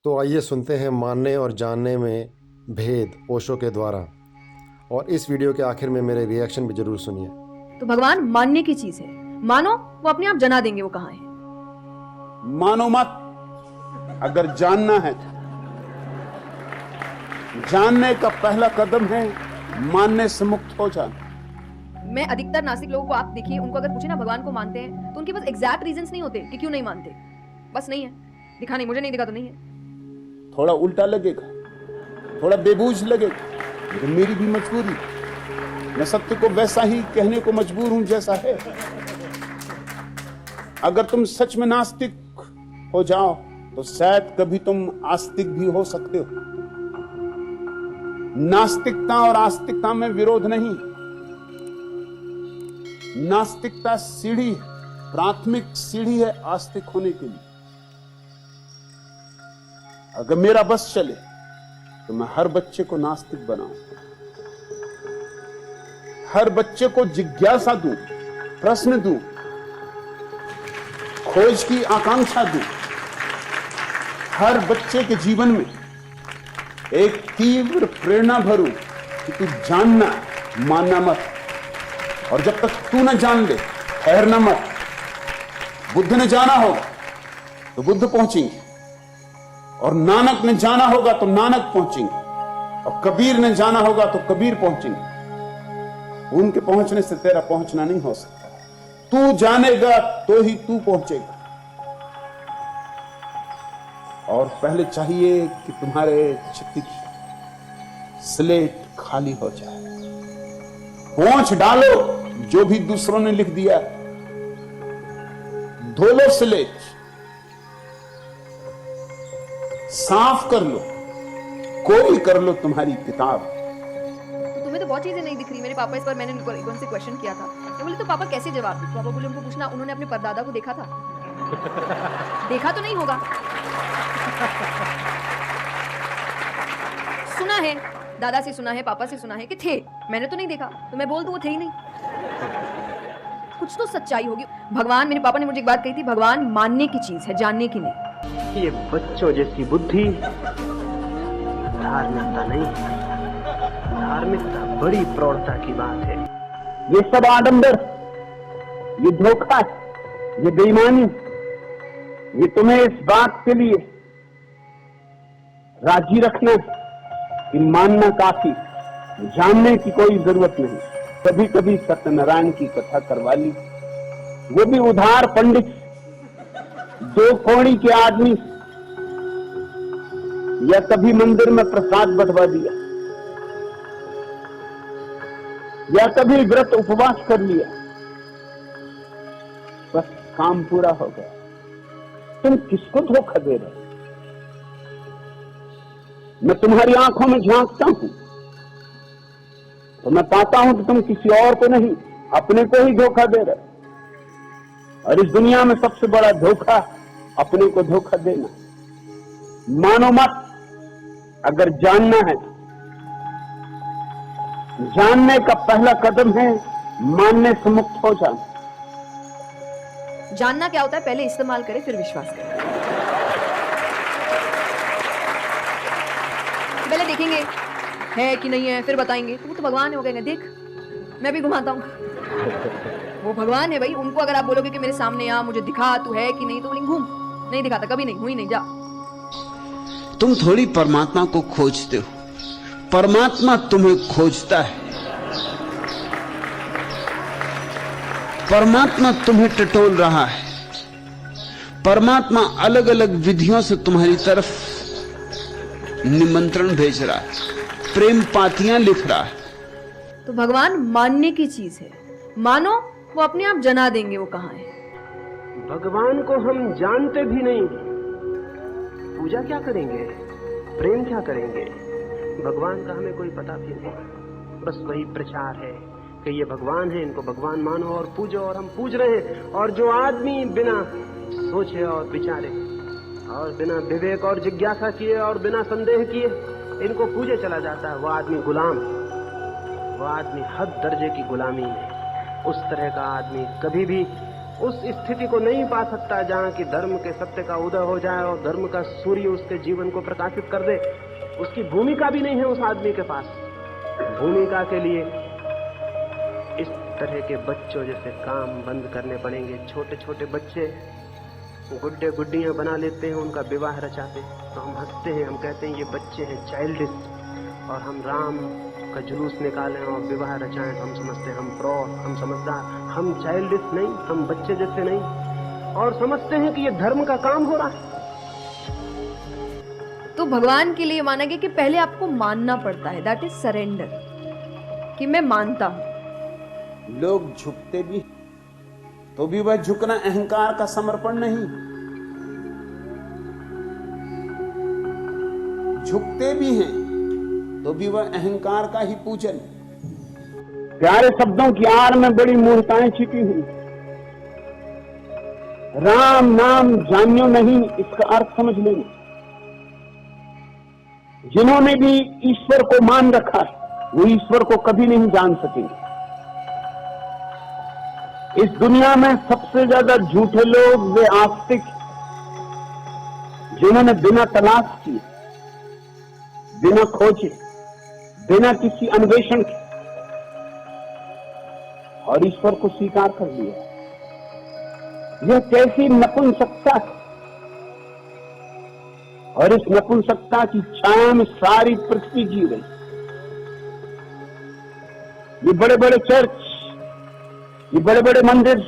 तो आइए सुनते हैं मानने और जानने में भेद ओशो के द्वारा, और इस वीडियो के आखिर में मेरे रिएक्शन भी जरूर सुनिए। तो भगवान मानने की चीज है, मानो वो अपने आप जना देंगे वो कहाँ है। मानो मत, अगर जानना है तो। जानने का पहला कदम है मानने से मुक्त हो जाना। मैं अधिकतर नास्तिक लोगों को आप देखिए, उनको अगर पूछे ना भगवान को मानते हैं तो उनके पास एग्जैक्ट रीजंस नहीं होते कि क्यों नहीं मानते। बस नहीं है, दिखा नहीं, मुझे नहीं दिखा तो नहीं है। थोड़ा उल्टा लगेगा, थोड़ा बेबूझ लगेगा, लेकिन मेरी भी मजबूरी, मैं सत्य को वैसा ही कहने को मजबूर हूं जैसा है। अगर तुम सच में नास्तिक हो जाओ तो शायद कभी तुम आस्तिक भी हो सकते हो। नास्तिकता और आस्तिकता में विरोध नहीं। नास्तिकता सीढ़ी, प्राथमिक सीढ़ी है आस्तिक होने के लिए। अगर मेरा बस चले तो मैं हर बच्चे को नास्तिक बनाऊं, हर बच्चे को जिज्ञासा दूं, प्रश्न दूं, खोज की आकांक्षा दूं, हर बच्चे के जीवन में एक तीव्र प्रेरणा भरूं कि तू जानना, मानना मत। और जब तक तू न जान ले, ठहरना मत। बुद्ध ने जाना होगा तो बुद्ध पहुंचेंगे, और नानक ने जाना होगा तो नानक पहुंचेंगे, और कबीर ने जाना होगा तो कबीर पहुंचेंगे। उनके पहुंचने से तेरा पहुंचना नहीं हो सकता। तू जानेगा तो ही तू पहुंचेगा। और पहले चाहिए कि तुम्हारे चित्त की स्लेट खाली हो जाए। पोंछ डालो जो भी दूसरों ने लिख दिया, धो लो स्लेट, साफ कर लो, कोई कर लो तुम्हारी किताब। तो तुम्हें तो बहुत चीजें नहीं दिख रही। मेरे पापा इस पर, मैंने उनसे क्वेश्चन किया था, तो बोले तो पापा कैसे जवाब दे। पापा बोले उनको पूछना, उन्होंने अपने परदादा को देखा था। देखा तो नहीं होगा, सुना है, दादा से सुना है, पापा से सुना है कि थे, मैंने तो नहीं देखा। तो मैं बोल दूं वो थे ही नहीं। कुछ तो सच्चाई होगी। भगवान, मेरे पापा ने मुझे एक बात कही थी, भगवान मानने की चीज है, जानने की नहीं। ये बच्चों जैसी बुद्धि धार्मिकता नहीं है। धार्मिकता बड़ी प्रौढ़ता की बात है। ये सब आडंबर, ये धोखा, ये बेईमानी, ये तुम्हें इस बात के लिए राजी रखना कि मानना काफी, जानने की कोई जरूरत नहीं। कभी कभी सत्यनारायण की कथा करवा ली, वो भी उधार पंडित, दो कौड़ी के आदमी, या कभी मंदिर में प्रसाद बंटवा दिया, या कभी व्रत उपवास कर लिया, बस काम पूरा हो गया। तुम किसको धोखा दे रहे हो? मैं तुम्हारी आंखों में झांकता हूं तो मैं पाता हूं कि तुम किसी और को नहीं, अपने को ही धोखा दे रहे हो। और इस दुनिया में सबसे बड़ा धोखा अपने को धोखा देना। मानो मत, अगर जानना है। जानने का पहला कदम है मानने से मुक्त हो जाना। जानना क्या होता है, पहले इस्तेमाल करें फिर विश्वास करें। पहले देखेंगे है कि नहीं है, फिर बताएंगे। तो वो तो भगवान है, वो कहेंगे देख मैं भी घुमाता हूँ। वो भगवान है भाई। उनको अगर आप बोलोगे कि मेरे सामने आ, मुझे दिखा तू है कि नहीं, तो बोलेंगे घूम, नहीं दिखाता, कभी नहीं, हुई नहीं, जा। तुम थोड़ी परमात्मा को खोजते हो, परमात्मा तुम्हें खोजता है। परमात्मा तुम्हें टटोल रहा है। परमात्मा अलग अलग विधियों से तुम्हारी तरफ निमंत्रण भेज रहा है, प्रेम पातियां लिख रहा है। तो भगवान मानने की चीज है, मानो वो अपने आप जना देंगे वो कहाँ है। भगवान को हम जानते भी नहीं, पूजा क्या करेंगे, प्रेम क्या करेंगे, भगवान का हमें कोई पता भी नहीं। बस वही प्रचार है कि ये भगवान है, इनको भगवान मानो और पूजो, और हम पूज रहे हैं। और जो आदमी बिना सोचे और विचारे और बिना विवेक और जिज्ञासा किए और बिना संदेह किए इनको पूजे चला जाता है, वो आदमी गुलाम, वो आदमी हद दर्जे की गुलामी है। उस तरह का आदमी कभी भी उस स्थिति को नहीं पा सकता जहां कि धर्म के सत्य का उदय हो जाए और धर्म का सूर्य उसके जीवन को प्रकाशित कर दे। उसकी भूमिका भी नहीं है उस आदमी के पास। भूमिका के लिए इस तरह के बच्चों जैसे काम बंद करने पड़ेंगे। छोटे छोटे बच्चे गुड्डे गुड्डियां बना लेते हैं, उनका विवाह रचाते हैं, तो हम हंसते हैं, हम कहते हैं ये बच्चे हैं चाइल्डिश। और हम राम का जुलूस निकालें और विवाह रचाएं तो हम समझते हैं हम प्रौढ़, हम समझदार। हम चाइल्डिश नहीं, हम बच्चे जैसे नहीं, और समझते हैं कि ये धर्म का काम हो रहा है। तो भगवान के लिए माना गया कि पहले आपको मानना पड़ता है, दैट इज सरेंडर, कि मैं मानता हूं। लोग झुकते भी तो भी वह झुकना अहंकार का समर्पण नहीं। झुकते भी हैं तो भी वह अहंकार का ही पूजन। प्यारे शब्दों की आड़ में बड़ी मूर्ताएं छिपी हुई। राम नाम जानियो नहीं, इसका अर्थ समझ लेना। जिन्होंने भी ईश्वर को मान रखा है वो ईश्वर को कभी नहीं जान सकेंगे। इस दुनिया में सबसे ज्यादा झूठे लोग वे आस्तिक, जिन्होंने बिना तलाश किए, बिना खोजे, बिना किसी अन्वेषण के और ईश्वर को स्वीकार कर लिया। यह कैसी नपुंसकता है, और इस नपुंसकता की छाया में सारी पृथ्वी जी रही। ये बड़े बड़े चर्च, ये बड़े बड़े मंदिर,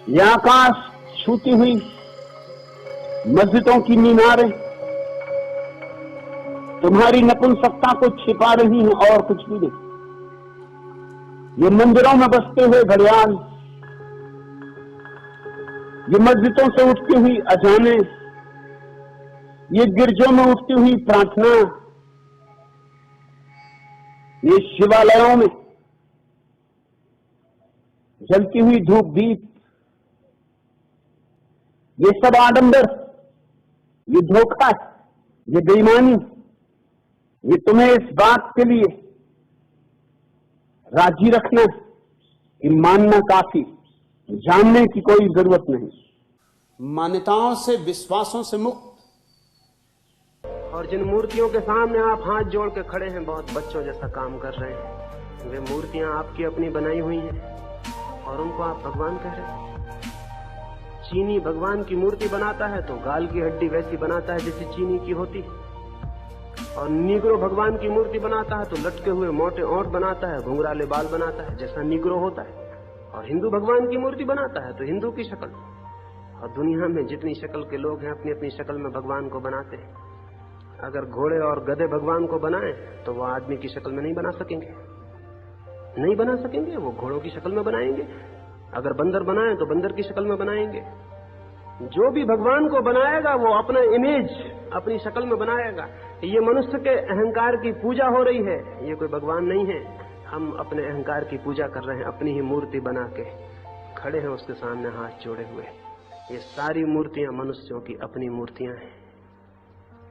ये आकाश छूती हुई मस्जिदों की मीनारें तुम्हारी नपुंसकता को छिपा रही हैं और कुछ भी नहीं। ये मंदिरों में बसते हुए घड़ियाल, ये मस्जिदों से उठती हुई अजाने, ये गिरजों में उठती हुई प्रार्थना, ये शिवालयों में जलती हुई धूप दीप, ये सब आडंबर, ये धोखा, ये बेईमानी, ये तुम्हें इस बात के लिए राजी रखना कि मानना काफी, जानने की कोई जरूरत नहीं। मान्यताओं से, विश्वासों से मुक्त। और जिन मूर्तियों के सामने आप हाथ जोड़ के खड़े हैं, बहुत बच्चों जैसा काम कर रहे हैं, वे मूर्तियां आपकी अपनी बनाई हुई हैं और उनको आप भगवान कह रहे हैं। चीनी भगवान की मूर्ति बनाता है तो गाल की हड्डी वैसी बनाता है जैसी चीनी की होती है, और नीग्रो भगवान की मूर्ति बनाता है तो लटके हुए मोटे ओंठ बनाता है, घुंघराले बाल बनाता है जैसा नीग्रो होता है। और हिंदू भगवान की मूर्ति बनाता है तो हिंदू की शक्ल। और दुनिया में जितनी शक्ल के लोग हैं अपनी अपनी शक्ल में भगवान को बनाते हैं। अगर घोड़े और गधे भगवान को बनाएं तो वो आदमी की शक्ल में नहीं बना सकेंगे, नहीं बना सकेंगे, वो घोड़ों की शक्ल में बनाएंगे। अगर बंदर बनाएं तो बंदर की शक्ल में बनाएंगे। जो भी भगवान को बनाएगा वो अपना इमेज अपनी शक्ल में बनाएगा। ये मनुष्य के अहंकार की पूजा हो रही है, ये कोई भगवान नहीं है। हम अपने अहंकार की पूजा कर रहे हैं, अपनी ही मूर्ति बना के खड़े हैं उसके सामने हाथ जोड़े हुए। ये सारी मूर्तियां मनुष्यों की अपनी मूर्तियां हैं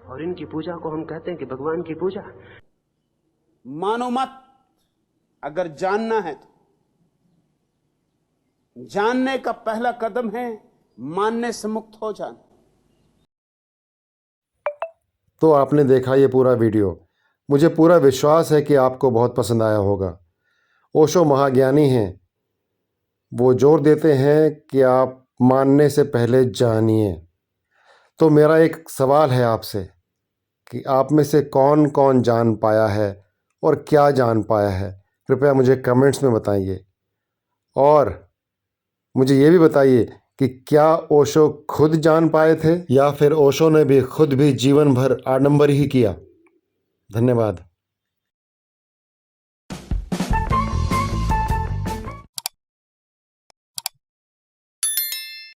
और इनकी पूजा को हम कहते हैं कि भगवान की पूजा। मानो मत, अगर जानना है तो जानने का पहला कदम है मानने से मुक्त हो जाना। तो आपने देखा ये पूरा वीडियो। मुझे पूरा विश्वास है कि आपको बहुत पसंद आया होगा। ओशो महाज्ञानी हैं, वो जोर देते हैं कि आप मानने से पहले जानिए। तो मेरा एक सवाल है आपसे कि आप में से कौन कौन जान पाया है और क्या जान पाया है, कृपया मुझे कमेंट्स में बताइए। और मुझे ये भी बताइए कि क्या ओशो खुद जान पाए थे या फिर ओशो ने भी खुद भी जीवन भर आडंबर ही किया। धन्यवाद।